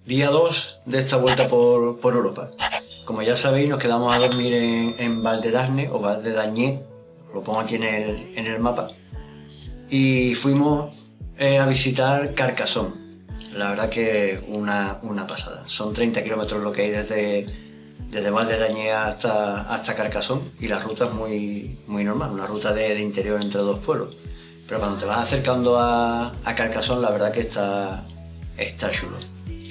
Día 2 de esta vuelta por Europa. Como ya sabéis, nos quedamos a dormir en Val de Dasne o Val de Dañé, lo pongo aquí en el mapa, y fuimos a visitar Carcassonne. La verdad que una pasada. Son 30 kilómetros lo que hay desde Val de Dañé hasta Carcassonne, y la ruta es muy normal, una ruta de interior entre dos pueblos. Pero cuando te vas acercando a Carcassonne, la verdad que está chulo.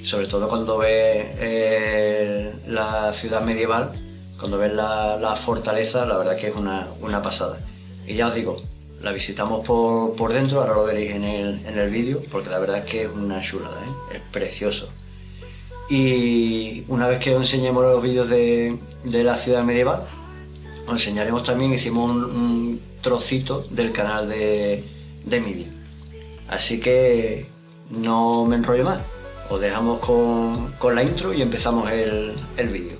Sobre todo cuando ves la ciudad medieval, cuando ves la fortaleza, la verdad que es una pasada. Y ya os digo, la visitamos por dentro, ahora lo veréis en el vídeo, porque la verdad es que es una chulada, es precioso. Y una vez que os enseñemos los vídeos de la ciudad medieval, os enseñaremos también, hicimos un trocito del canal de Midi. Así que no me enrollo más, os dejamos con la intro y empezamos el vídeo.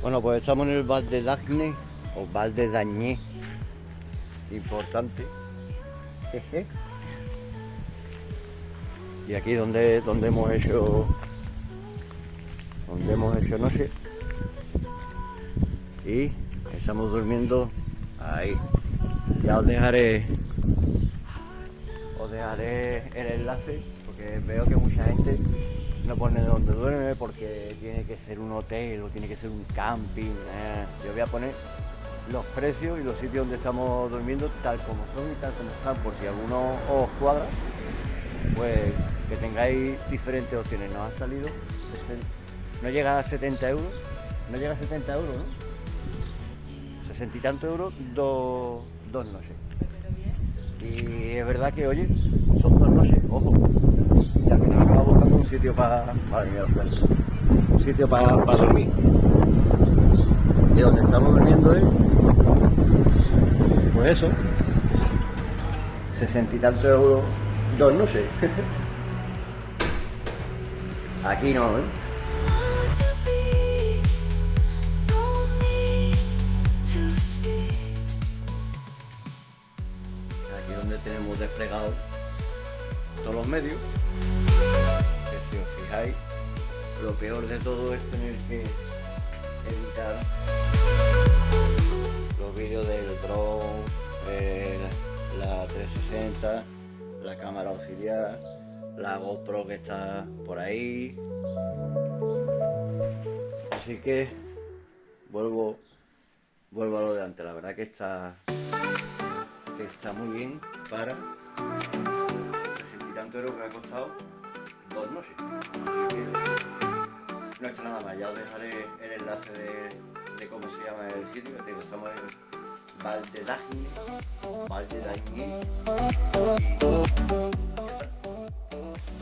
Bueno, pues estamos en el Val de Dagne o Val de Dañé, importante. Y aquí donde hemos hecho noche, y estamos durmiendo ahí. Ya os dejaré el enlace, porque veo que mucha gente no pone donde duerme porque tiene que ser un hotel o tiene que ser un camping. Yo voy a poner los precios y los sitios donde estamos durmiendo tal como son y tal como están, por si alguno os cuadra, pues que tengáis diferentes opciones. Nos ha salido, no llega a 70 euros, no llega a 70 euros, ¿no? 60 y tantos euros, dos noches. Y es verdad que, oye, son 2 noches, ojo. Y al final acabo buscando un sitio un sitio para dormir. Y donde estamos durmiendo es, pues eso, 60 y tantos euros, 2 noches. Aquí no, ¿eh? Aquí donde tenemos desplegado todos los medios, que si os fijáis, lo peor de todo es tener que editar los vídeos del drone, la 360, la cámara auxiliar, la GoPro que está por ahí. Así que vuelvo a lo de antes. La verdad que está muy bien para 60 y tantos euros que me ha costado 2 noches. Así que no está nada más. Ya os dejaré el enlace de cómo se llama el sitio, que digo, estamos en Val de Dagne.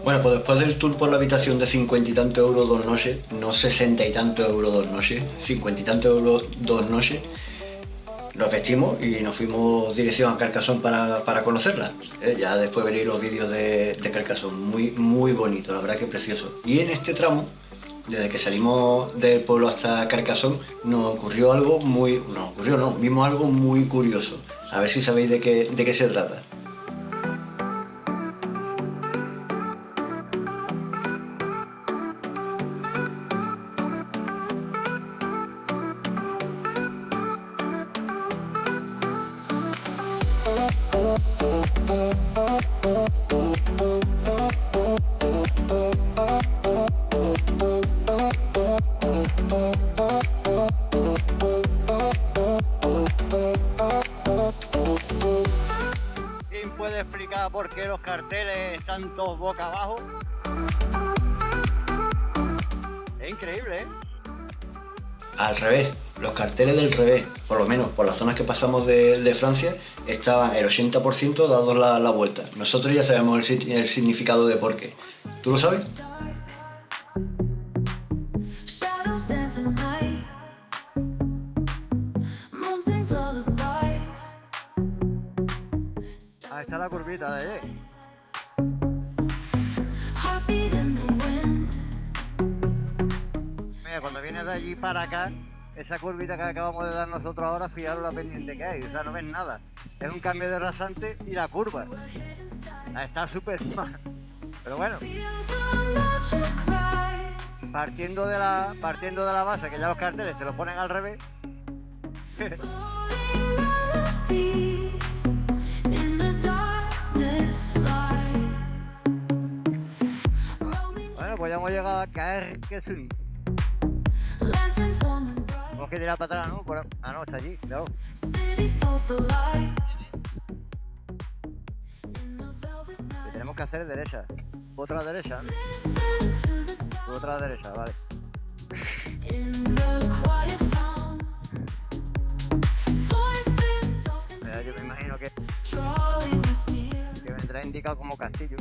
Bueno, pues después del tour por la habitación de 50 y tantos euros 2 noches, no 60 y tantos euros 2 noches, 50 y tantos euros 2 noches, nos vestimos y nos fuimos dirección a Carcassonne para conocerla. Ya después veréis los vídeos de Carcassonne, muy bonito, la verdad que precioso. Y en este tramo, desde que salimos del pueblo hasta Carcassonne, vimos algo muy curioso. A ver si sabéis de qué se trata. ¿Quién puede explicar por qué los carteles están todos boca abajo? Es increíble, ¿eh? Al revés, los carteles del revés, por lo menos por las zonas que pasamos de Francia, estaban el 80% dados la vuelta. Nosotros ya sabemos el significado de por qué. ¿Tú lo sabes? Shadows dance at night. Moon sings lullaby. está la curvita de allí. Mira, cuando vienes de allí para acá, esa curvita que acabamos de dar nosotros ahora, fijaros la pendiente que hay, o sea, no ves nada. Es un cambio de rasante y la curva. Está súper mal. Pero bueno. Partiendo de la base, que ya los carteles te los ponen al revés. Bueno, pues ya hemos llegado a Carcassonne. Tenemos que tirar para atrás, ¿no? Ah, no, está allí, claro. Y tenemos que hacer derecha. Otra derecha. Otra derecha, vale. Mira, yo me imagino que vendrá indicado como castillo.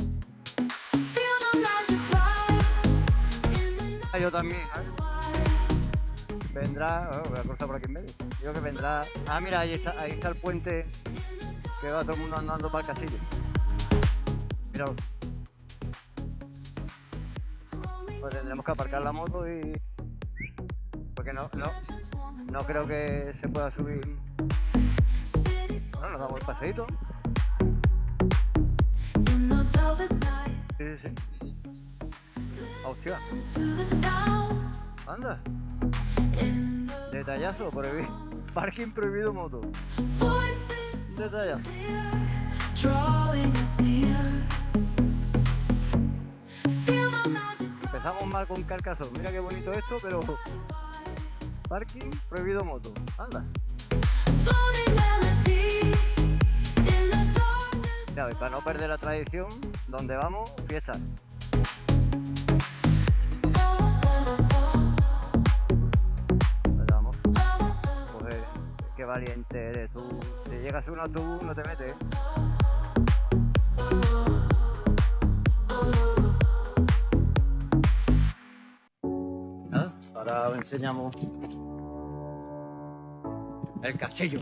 Yo también, ¿sabes? Vendrá, voy a cruzar por aquí en medio. Digo que vendrá. Ah, mira, ahí está el puente que va todo el mundo andando para el castillo. Míralo. Pues tendremos que aparcar la moto y... porque no creo que se pueda subir. Bueno, nos damos el paseíto. Sí. Hostia. Anda. Detallazo, prohibido. Parking prohibido moto. Detallazo. Empezamos mal con Carcassonne. Mira qué bonito esto, pero... parking prohibido moto. Anda. Ya, y para no perder la tradición, donde vamos, fiesta. Vamos. Joder, qué valiente eres tú. Si llegas a un autobús, no te metes. Nada, ahora os enseñamos el castillo.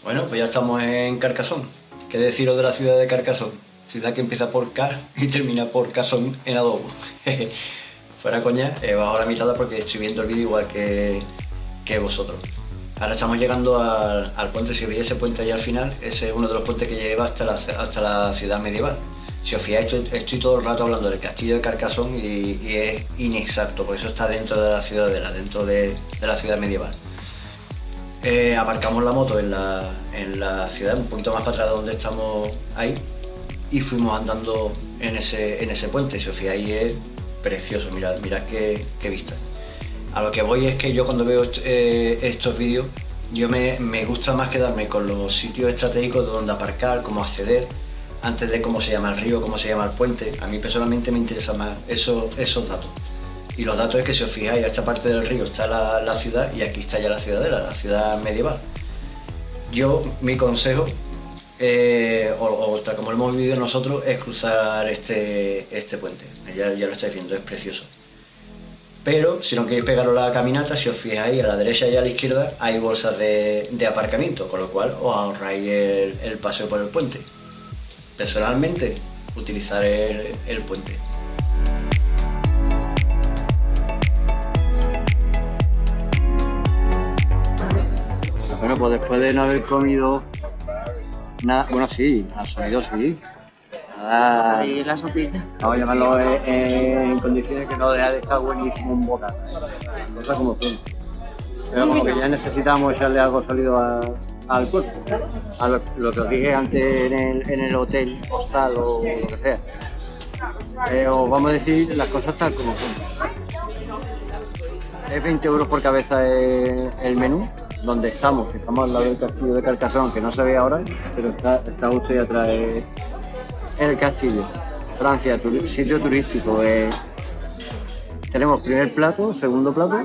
Bueno, pues ya estamos en Carcassonne. ¿Qué deciros de la ciudad de Carcassonne? Ciudad que empieza por Car y termina por Casón en adobo. Fuera coña, bajo la mirada porque estoy viendo el vídeo igual que vosotros. Ahora estamos llegando al puente. Si veis ese puente ahí al final, ese es uno de los puentes que lleva hasta la ciudad medieval. Si os fijáis, estoy todo el rato hablando del castillo de Carcassonne y es inexacto, porque eso está dentro de la ciudadela, dentro de la ciudad medieval. Aparcamos la moto en la ciudad, un poquito más para atrás de donde estamos ahí, y fuimos andando en ese puente. Si os fijáis, es precioso, mirad qué vista. A lo que voy es que yo cuando veo estos vídeos, yo me gusta más quedarme con los sitios estratégicos de donde aparcar, cómo acceder, antes de cómo se llama el río, cómo se llama el puente. A mí personalmente me interesan más esos datos. Y los datos es que si os fijáis, a esta parte del río está la ciudad y aquí está ya la ciudadela, la ciudad medieval. Mi consejo, o tal como lo hemos vivido nosotros, es cruzar este puente. Ya lo estáis viendo, es precioso. Pero si no queréis pegaros la caminata, si os fijáis, a la derecha y a la izquierda hay bolsas de aparcamiento, con lo cual os ahorráis el paseo por el puente. Personalmente, utilizar el puente. Bueno, pues después de no haber comido nada, bueno, sí, ha salido, sí. Nada. Y la sopita. Vamos a llamarlo en condiciones que no deja de estar buenísimo un bocado. Cosas como son. Pero como que ya necesitamos echarle algo sólido al cuerpo. A lo que os dije antes en el hotel, hostal o lo que sea. Os vamos a decir las cosas tal como son. Es 20 euros por cabeza el menú. Donde estamos, que estamos al lado del castillo de Carcassonne, que no se ve ahora, pero está justo ahí atrás el castillo. Francia, sitio turístico. Tenemos primer plato, segundo plato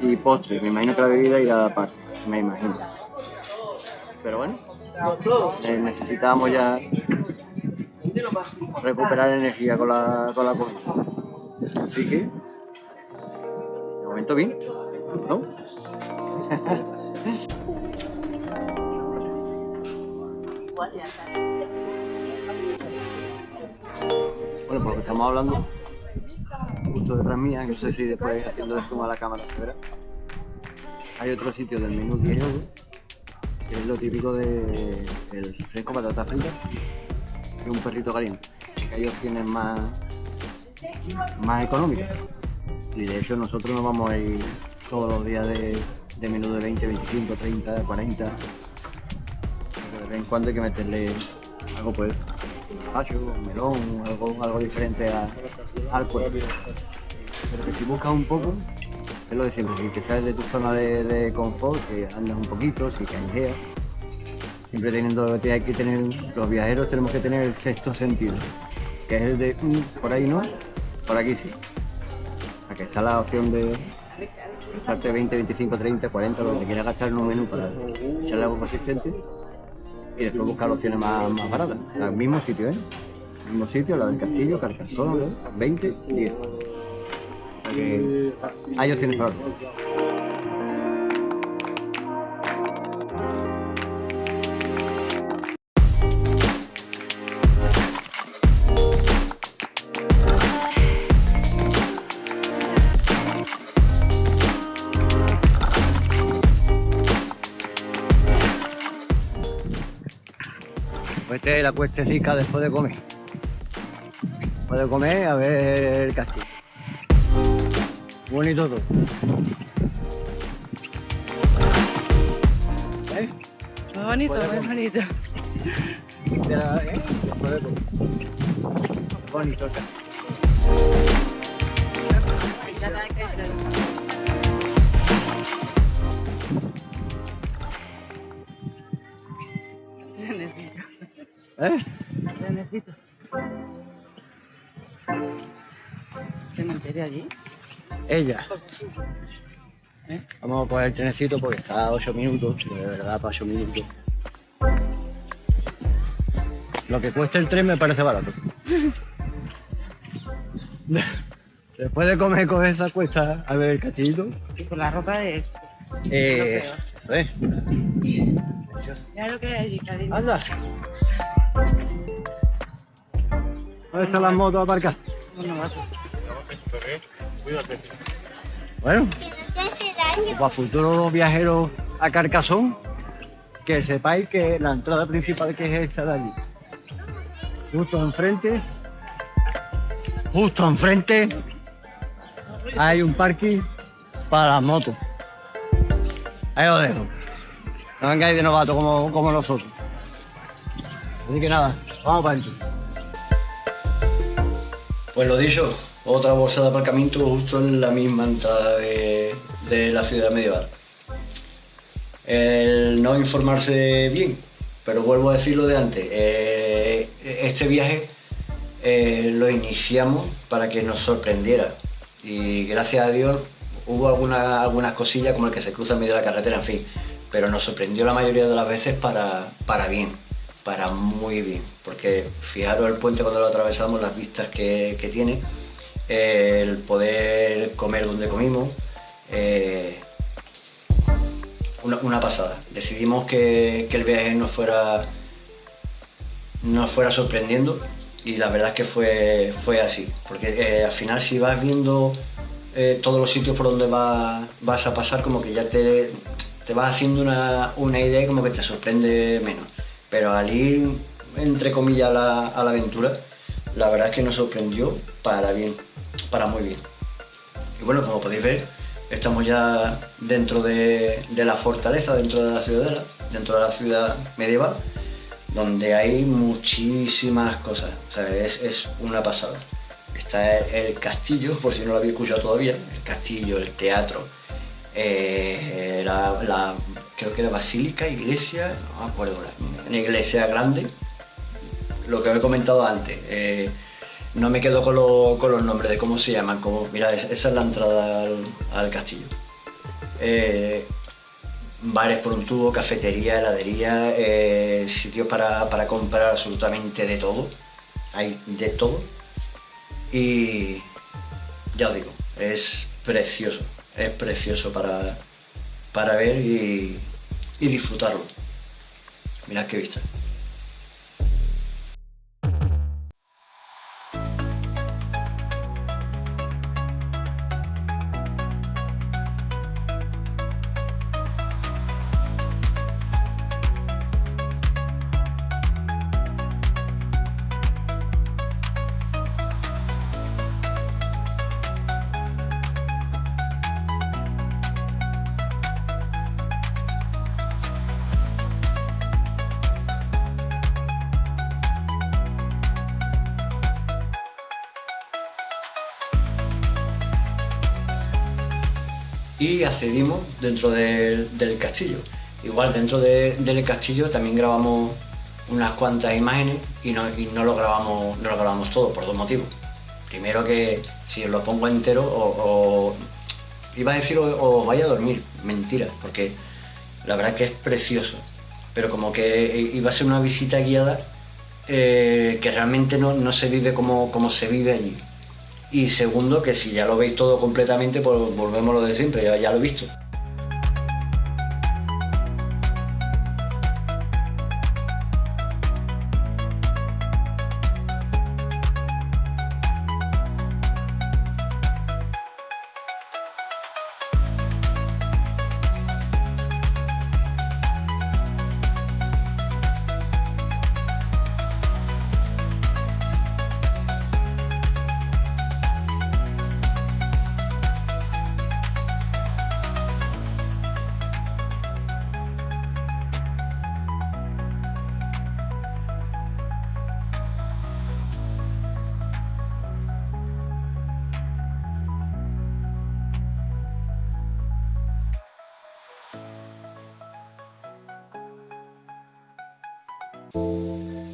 y postre. Me imagino que la bebida irá aparte, me imagino. Pero bueno, necesitamos ya recuperar energía con la comida. Así que, de momento bien, ¿no? Bueno, pues estamos hablando justo detrás mía, que no sé si después haciendo de zoom a la cámara se verá. Hay otro sitio del menú 10 euros, que es lo típico del fresco, patata frita y un perrito caliente, que ellos tienen más económicos. Y de hecho nosotros nos vamos a ir todos los días de menú de 20, 25, 30, 40. Porque de vez en cuando hay que meterle algo, pues, cacho, melón, algo diferente al cuerpo. Pero que si buscas un poco, es lo de siempre, si te sales de tu zona de confort, que andas un poquito, si canjeas, siempre hay que tener, los viajeros tenemos que tener el sexto sentido, que es el de por ahí no, por aquí sí. Aquí está la opción de gastarte 20, 25, 30, 40, lo que quieras gastar en un menú para echarle algo consistente y después buscar opciones más baratas. Al mismo sitio, el mismo sitio, la del Castillo, Carcassonne, 20, 10. O sea que hay opciones para todos. Pues esta es la cuestecica después de comer. Después de comer a ver el castillo. Bonito todo. Muy bonito, muy bonito. Después de comer. Bonito el castillo. Necesito. ¿Cementerio allí? Ella. Vamos a coger el trenecito porque está a 8 minutos, de verdad, para 8 minutos. Lo que cuesta el tren me parece barato. Después de comer con esa cuesta a ver el cachito. Y con la ropa de esto. Eso es. Mira lo que hay allí, cariño. Anda. ¿Dónde están las motos aparcadas? Bueno, va. Bueno, para futuros viajeros a Carcassonne, que sepáis que la entrada principal que es esta de allí. Justo enfrente, hay un parking para las motos. Ahí lo dejo. No vengáis de novato como nosotros. Así que nada, vamos para adentro. Pues lo dicho, otra bolsa de aparcamiento justo en la misma entrada de la ciudad medieval. El no informarse bien, pero vuelvo a decirlo de antes, este viaje lo iniciamos para que nos sorprendiera y gracias a Dios hubo algunas cosillas como el que se cruza en medio de la carretera, en fin, pero nos sorprendió la mayoría de las veces para bien. Para muy bien, porque fijaros el puente cuando lo atravesamos, las vistas que tiene, el poder comer donde comimos, una pasada. Decidimos que el viaje nos fuera sorprendiendo y la verdad es que fue así, porque al final si vas viendo todos los sitios por donde vas a pasar, como que ya te vas haciendo una idea y como que te sorprende menos. Pero al ir, entre comillas, a la aventura, la verdad es que nos sorprendió para bien, para muy bien. Y bueno, como podéis ver, estamos ya dentro de la fortaleza, dentro de la ciudadela, dentro de la ciudad medieval, donde hay muchísimas cosas, o sea, es una pasada. Está el castillo, por si no lo habéis escuchado todavía, el castillo, el teatro, creo que era basílica, iglesia, no me acuerdo, una iglesia grande, lo que os he comentado antes, no me quedo con los nombres de cómo se llaman, mirad, esa es la entrada al castillo. Bares por un tubo, cafetería, heladería, sitios para comprar absolutamente de todo, hay de todo y ya os digo, es precioso para ver y disfrutarlo. Mirad qué vista. y accedimos dentro del castillo. Igual dentro del castillo también grabamos unas cuantas imágenes y no lo grabamos todo por dos motivos. Primero, que si os lo pongo entero iba a decir os vaya a dormir, mentira, porque la verdad que es precioso, pero como que iba a ser una visita guiada que realmente no se vive como se vive allí. Y segundo, que si ya lo veis todo completamente, pues volvemos a lo de siempre, ya lo he visto.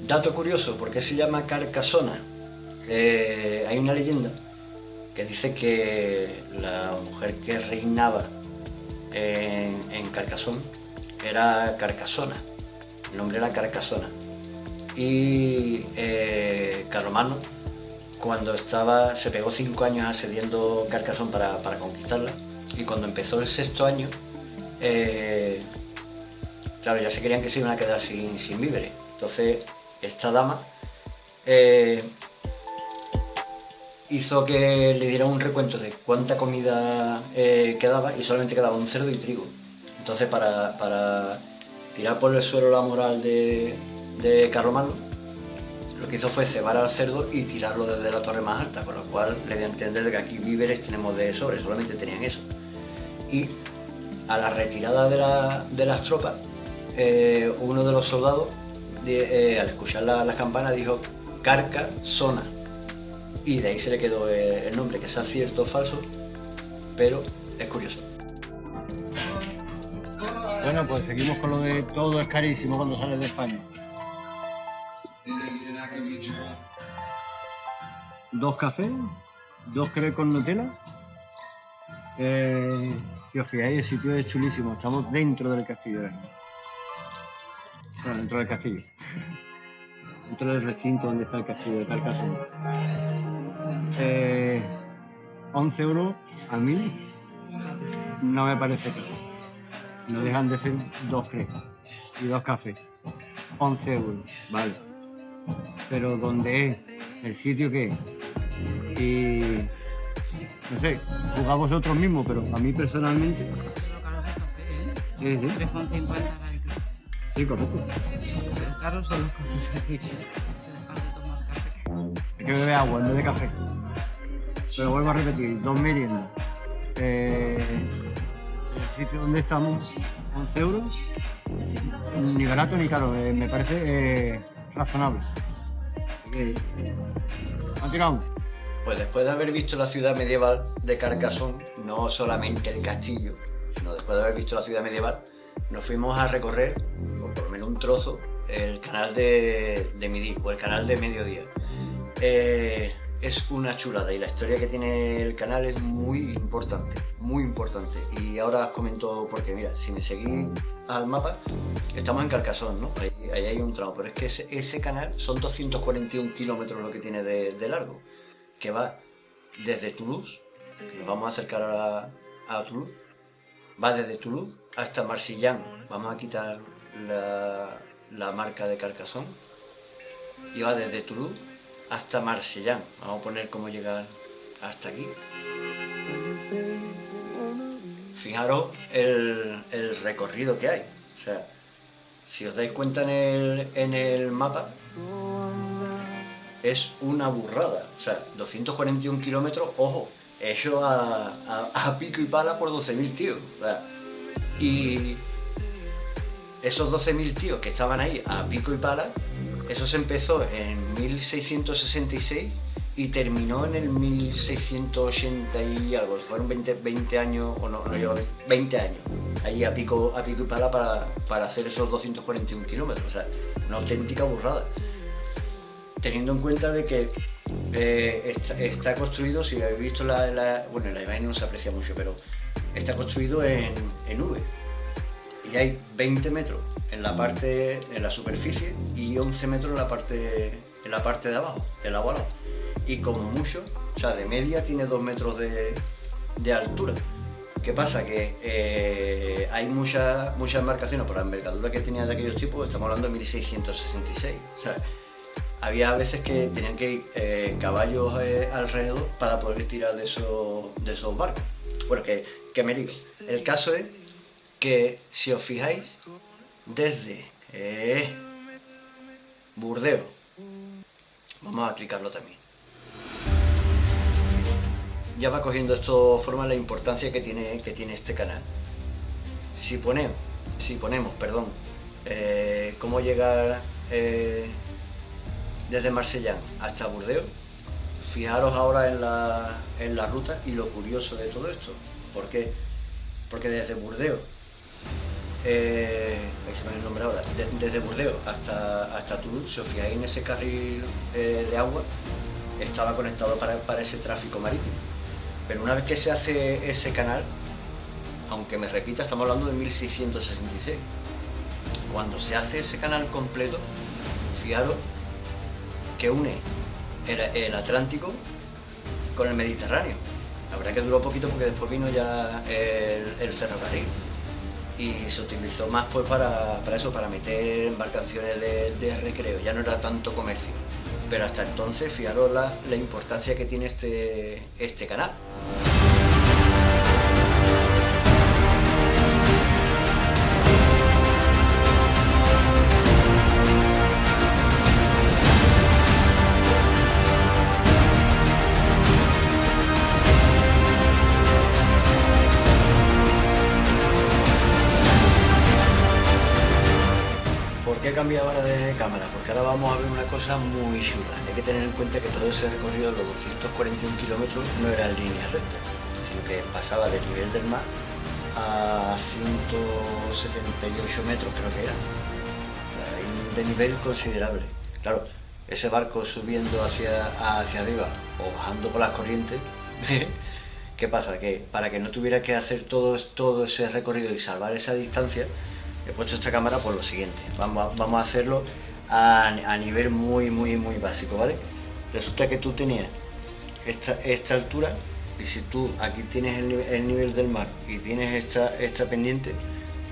Dato curioso, ¿por qué se llama Carcasona? Hay una leyenda que dice que la mujer que reinaba en Carcasón era Carcasona, el nombre era Carcasona. Y Carlomagno, cuando se pegó 5 años asediando Carcasón para conquistarla, y cuando empezó el 6.º año, claro, ya se querían que se iban a quedar sin víveres. Entonces esta dama hizo que le dieran un recuento de cuánta comida quedaba, y solamente quedaba un cerdo y trigo. Entonces, para tirar por el suelo la moral de Carlomagno, lo que hizo fue cebar al cerdo y tirarlo desde la torre más alta, con lo cual le dio a entender que aquí víveres tenemos de sobre, solamente tenían eso. Y a la retirada de las tropas, uno de los soldados, al escuchar las campanas, dijo Carcasona, y de ahí se le quedó el nombre, que sea cierto o falso, pero es curioso. Bueno, pues seguimos con lo de todo es carísimo cuando sales de España. 2 cafés, 2 crepes con Nutella. Si os fijáis, el sitio es chulísimo. Estamos dentro del castillo. Bueno, dentro del castillo. Dentro del recinto donde está el castillo de Carcasona. 11 euros a mí no me parece caro. No dejan de ser 2 crepes y 2 cafés. 11 euros, vale. Pero ¿dónde es? ¿El sitio qué es? Y no sé, juzgad vosotros mismos, pero a mí personalmente. Sí. 3,50 cada kilo. Sí, correcto. Pero caros son los cafés aquí. Hay que beber agua en vez de café. Pero vuelvo a repetir, 2 meriendas. El sitio donde estamos, 11 euros. Ni barato ni caro, me parece razonable. Continuamos. Pues después de haber visto la ciudad medieval de Carcasón, no solamente el castillo, sino después de haber visto la ciudad medieval, nos fuimos a recorrer, o por lo menos un trozo, el canal de Midi, o el canal de Mediodía. Es una chulada, y la historia que tiene el canal es muy importante, y ahora os comento por qué. Mira, si me seguís al mapa, estamos en Carcasón, ¿no? Ahí hay un tramo, pero es que ese canal son 241 kilómetros lo que tiene de largo, que va desde Toulouse, que nos vamos a acercar a Toulouse, va desde Toulouse hasta Marcillán. Vamos a quitar la marca de Carcasón, y va desde Toulouse hasta Marcillán. Vamos a poner cómo llegar hasta aquí. Fijaros el recorrido que hay. O sea, si os dais cuenta en el mapa, es una burrada. O sea, 241 kilómetros, ojo, hecho a pico y pala por 12.000 tíos. O sea, y esos 12.000 tíos que estaban ahí a pico y pala, eso se empezó en 1666 y terminó en el 1680 y algo, fueron 20 años, o no llegó 20 años, allí a pico y pala para hacer esos 241 kilómetros, o sea, una auténtica burrada. Teniendo en cuenta de que está construido, si habéis visto bueno, la imagen no se aprecia mucho, pero está construido en V. Y hay 20 metros en la superficie y 11 metros en la parte de abajo, del agua al lado. Y como mucho, o sea, de media tiene 2 metros de altura. ¿Qué pasa? Que hay muchas embarcaciones por la envergadura que tenía de aquellos tipos, estamos hablando de 1666. O sea, había veces que tenían que ir caballos alrededor para poder tirar de esos barcos. Bueno, que me lío. El caso es que, si os fijáis, desde Burdeos, vamos a clicarlo también, ya va cogiendo esto forma la importancia que tiene este canal. Si ponemos, cómo llegar desde Marsellán hasta Burdeos, fijaros ahora en la ruta y lo curioso de todo esto. ¿Por qué? Porque desde Burdeos, ahí se me el nombre ahora, desde Burdeos hasta Toulouse, si os fijáis en ese carril de agua, estaba conectado para ese tráfico marítimo. Pero una vez que se hace ese canal, aunque me repita, estamos hablando de 1666. Cuando se hace ese canal completo, fijaros que une el Atlántico con el Mediterráneo. La verdad que duró poquito porque después vino ya el ferrocarril y se utilizó más pues para eso, para meter embarcaciones de recreo, ya no era tanto comercio. Pero hasta entonces, fijaros la importancia que tiene este canal. ¿Por qué he cambiado ahora de cámara? Porque ahora vamos a ver una cosa muy chula. Hay que tener en cuenta que todo ese recorrido de los 241 kilómetros no era en línea recta, sino que pasaba del nivel del mar a 178 metros, creo que era. Hay un desnivel considerable. Claro, ese barco subiendo hacia arriba o bajando por las corrientes, ¿qué pasa? Que para que no tuviera que hacer todo ese recorrido y salvar esa distancia, he puesto esta cámara por lo siguiente. Vamos a hacerlo a nivel muy básico, ¿vale? Resulta que tú tenías esta altura, y si tú aquí tienes el nivel del mar y tienes esta pendiente,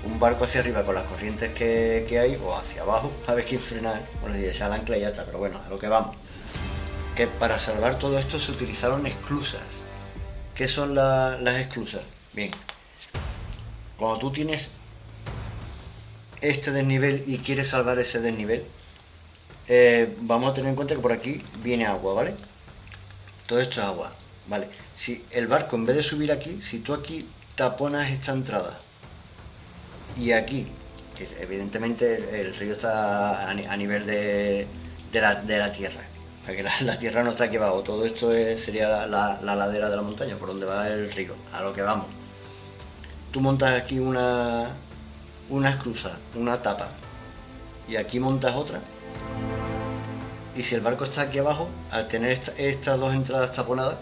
un barco hacia arriba con las corrientes que hay, o hacia abajo, sabes que frenar, bueno, y echar el ancla y ya está, pero bueno, a lo que vamos. Que para salvar todo esto se utilizaron esclusas. ¿Qué son las esclusas? Bien, cuando tú tienes este desnivel y quieres salvar ese desnivel, vamos a tener en cuenta que por aquí viene agua, ¿vale? Todo esto es agua, ¿vale? Si el barco, en vez de subir aquí, si tú aquí taponas esta entrada y aquí, que evidentemente el río está a nivel de la tierra, o sea que la tierra no está aquí abajo, todo esto sería la ladera de la montaña por donde va el río, a lo que vamos. Tú montas aquí una esclusa, una tapa, y aquí montas otra, y si el barco está aquí abajo, al tener estas dos entradas taponadas,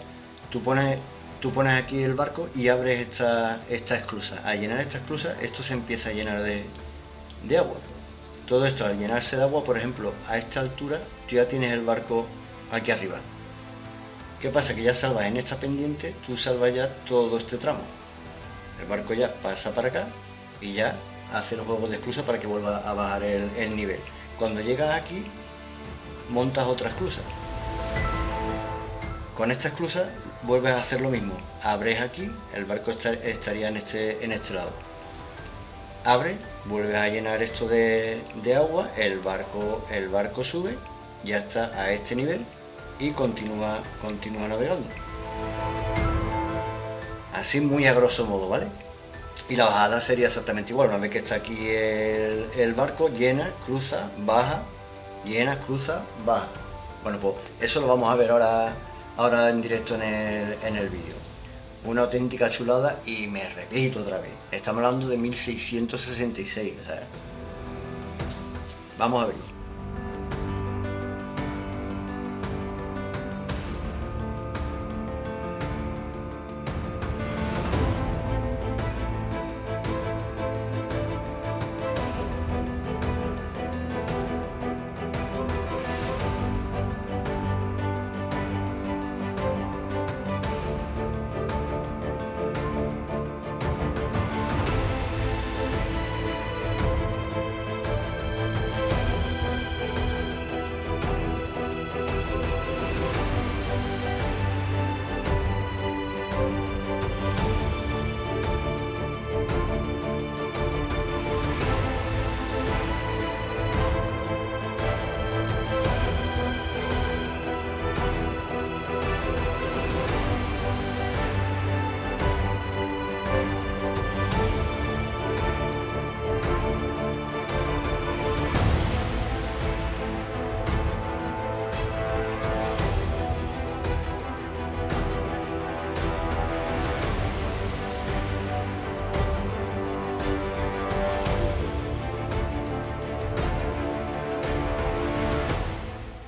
tú pones aquí el barco y abres esta esclusa. Al llenar esta esclusa, esto se empieza a llenar de agua. Todo esto, al llenarse de agua, por ejemplo, a esta altura, tú ya tienes el barco aquí arriba. ¿Qué pasa? Que ya salvas en esta pendiente, tú salvas ya todo este tramo. El barco ya pasa para acá y ya hace los juegos de esclusa para que vuelva a bajar el nivel. Cuando llegas aquí, montas otra esclusa. Con esta esclusa vuelves a hacer lo mismo. Abres aquí, el barco estaría en este lado. Abre, vuelves a llenar esto de agua, el barco sube, ya está a este nivel y continúa navegando. Así muy a grosso modo, ¿vale? Y la bajada sería exactamente igual. Una vez que está aquí el barco, llena, cruza, baja, llena, cruza, baja. Bueno, pues eso lo vamos a ver ahora ahora en directo en el vídeo. Una auténtica chulada y me repito otra vez. Estamos hablando de 1666, o sea, vamos a verlo.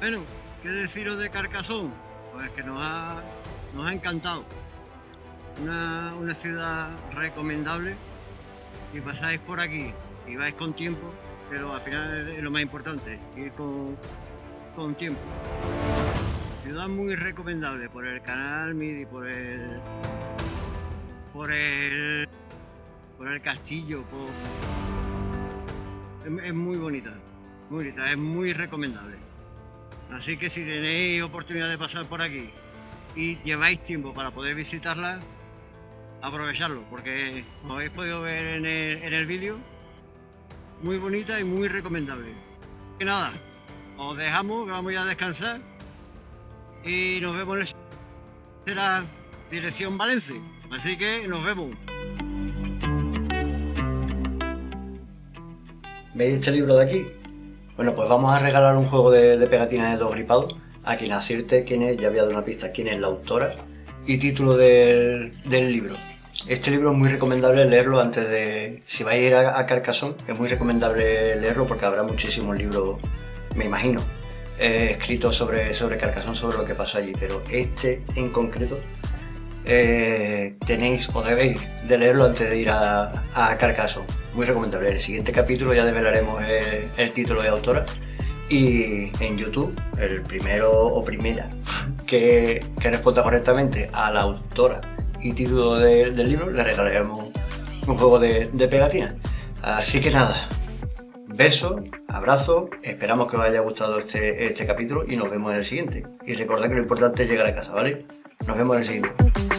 Bueno, ¿qué deciros de Carcassonne? Pues que nos ha encantado. Una ciudad recomendable. Si pasáis por aquí y vais con tiempo, pero al final es lo más importante, ir con tiempo. Ciudad muy recomendable por el canal Midi, por el castillo. Es muy bonita, es muy recomendable. Así que si tenéis oportunidad de pasar por aquí y lleváis tiempo para poder visitarla, aprovecharlo, porque como habéis podido ver en el vídeo, muy bonita y muy recomendable. Y nada, os dejamos, que vamos ya a descansar y nos vemos en el será dirección Valencia. Así que nos vemos. ¿Veis este libro de aquí? Bueno, pues vamos a regalar un juego de pegatinas de 2 gripados a quien acierte quién es, ya había dado una pista, quién es la autora y título del libro. Este libro es muy recomendable leerlo antes de... Si vais a ir a Carcassonne, es muy recomendable leerlo porque habrá muchísimos libros, me imagino, escritos sobre Carcassonne, sobre lo que pasó allí, pero este en concreto tenéis o debéis de leerlo antes de ir a Carcassonne. Muy recomendable. En el siguiente capítulo ya develaremos el título de autora y en YouTube el primero o primera que responda correctamente a la autora y título del libro le regalaremos un juego de pegatinas. Así que nada, besos, abrazos, esperamos que os haya gustado este capítulo y nos vemos en el siguiente. Y recordad que lo importante es llegar a casa, ¿vale? Nos vemos en el siguiente.